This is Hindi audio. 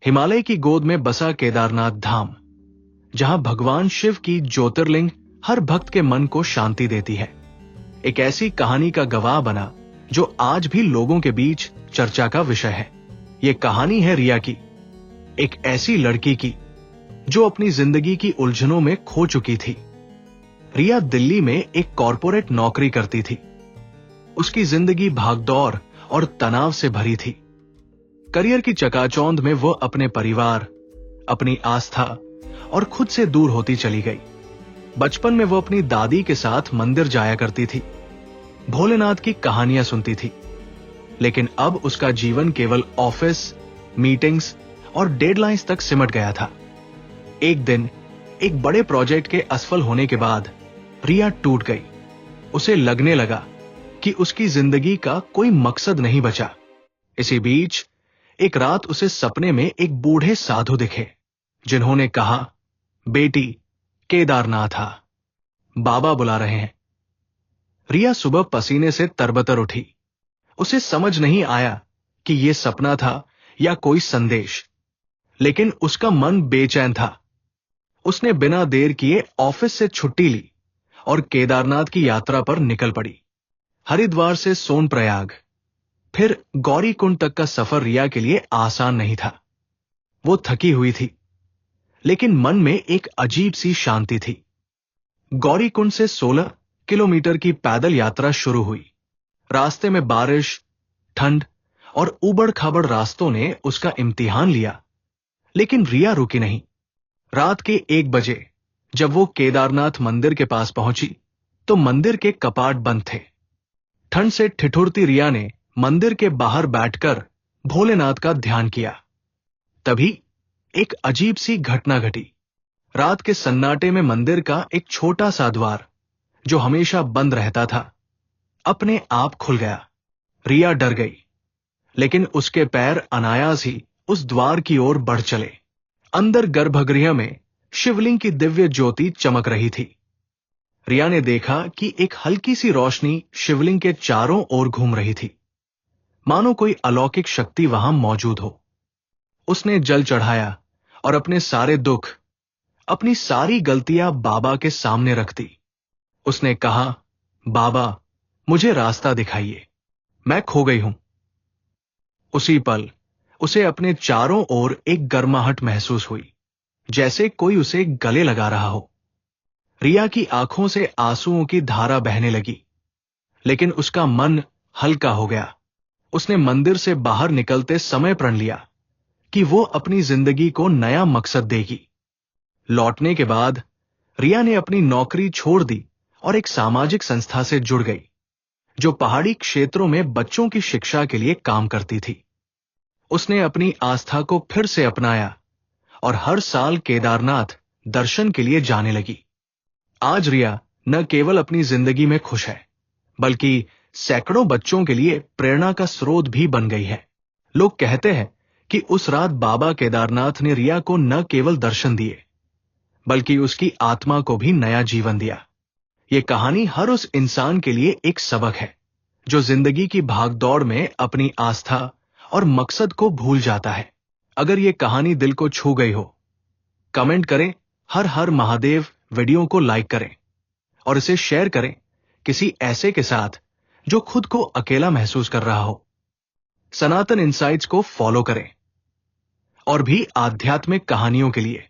हिमालय की गोद में बसा केदारनाथ धाम, जहां भगवान शिव की ज्योतिर्लिंग हर भक्त के मन को शांति देती है, एक ऐसी कहानी का गवाह बना जो आज भी लोगों के बीच चर्चा का विषय है। यह कहानी है रिया की, एक ऐसी लड़की की जो अपनी जिंदगी की उलझनों में खो चुकी थी। रिया दिल्ली में एक कॉरपोरेट नौकरी करती थी। उसकी जिंदगी भागदौड़ और तनाव से भरी थी। करियर की चकाचौंध में वो अपने परिवार, अपनी आस्था और खुद से दूर होती चली गई। बचपन में वो अपनी दादी के साथ मंदिर जाया करती थी, भोलेनाथ की कहानियां सुनती थी। लेकिन अब उसका जीवन केवल ऑफिस, मीटिंग्स और डेडलाइंस तक सिमट गया था। एक दिन एक बड़े प्रोजेक्ट के असफल होने के बाद रिया टूट गई। उसे लगने लगा कि उसकी जिंदगी का कोई मकसद नहीं बचा। इसी बीच एक रात उसे सपने में एक बूढ़े साधु दिखे, जिन्होंने कहा, बेटी, केदारनाथ आ, बाबा बुला रहे हैं। रिया सुबह पसीने से तरबतर उठी। उसे समझ नहीं आया कि यह सपना था या कोई संदेश, लेकिन उसका मन बेचैन था। उसने बिना देर किए ऑफिस से छुट्टी ली और केदारनाथ की यात्रा पर निकल पड़ी। हरिद्वार से सोनप्रयाग, फिर गौरीकुंड तक का सफर रिया के लिए आसान नहीं था। वो थकी हुई थी, लेकिन मन में एक अजीब सी शांति थी। गौरीकुंड से 16 किलोमीटर की पैदल यात्रा शुरू हुई। रास्ते में बारिश, ठंड और उबड़-खाबड़ रास्तों ने उसका इम्तिहान लिया, लेकिन रिया रुकी नहीं। रात के 1 बजे जब वो केदारनाथ मंदिर के पास पहुंची, तो मंदिर के कपाट बंद थे। ठंड से ठिठुरती रिया ने मंदिर के बाहर बैठकर भोलेनाथ का ध्यान किया। तभी एक अजीब सी घटना घटी। रात के सन्नाटे में मंदिर का एक छोटा सा द्वार, जो हमेशा बंद रहता था, अपने आप खुल गया। रिया डर गई, लेकिन उसके पैर अनायास ही उस द्वार की ओर बढ़ चले। अंदर गर्भगृह में शिवलिंग की दिव्य ज्योति चमक रही थी। रिया ने देखा कि एक हल्की सी रोशनी शिवलिंग के चारों ओर घूम रही थी, मानो कोई अलौकिक शक्ति वहां मौजूद हो। उसने जल चढ़ाया और अपने सारे दुख, अपनी सारी गलतियां बाबा के सामने रख दी। उसने कहा, बाबा, मुझे रास्ता दिखाइए, मैं खो गई हूं। उसी पल उसे अपने चारों ओर एक गर्माहट महसूस हुई, जैसे कोई उसे गले लगा रहा हो। रिया की आंखों से आंसुओं की धारा बहने लगी, लेकिन उसका मन हल्का हो गया। उसने मंदिर से बाहर निकलते समय प्रण लिया कि वो अपनी जिंदगी को नया मकसद देगी। लौटने के बाद रिया ने अपनी नौकरी छोड़ दी और एक सामाजिक संस्था से जुड़ गई, जो पहाड़ी क्षेत्रों में बच्चों की शिक्षा के लिए काम करती थी। उसने अपनी आस्था को फिर से अपनाया और हर साल केदारनाथ दर्शन के लिए जाने लगी। आज रिया न केवल अपनी जिंदगी में खुश है, बल्कि सैकड़ों बच्चों के लिए प्रेरणा का स्रोत भी बन गई है। लोग कहते हैं कि उस रात बाबा केदारनाथ ने रिया को न केवल दर्शन दिए, बल्कि उसकी आत्मा को भी नया जीवन दिया। ये कहानी हर उस इंसान के लिए एक सबक है, जो जिंदगी की भागदौड़ में अपनी आस्था और मकसद को भूल जाता है। अगर ये कहानी दिल को छू गई हो, कमेंट करें हर हर महादेव, वीडियो को लाइक करें और इसे शेयर करें किसी ऐसे के साथ जो खुद को अकेला महसूस कर रहा हो। सनातन इनसाइट्स को फॉलो करें और भी आध्यात्मिक कहानियों के लिए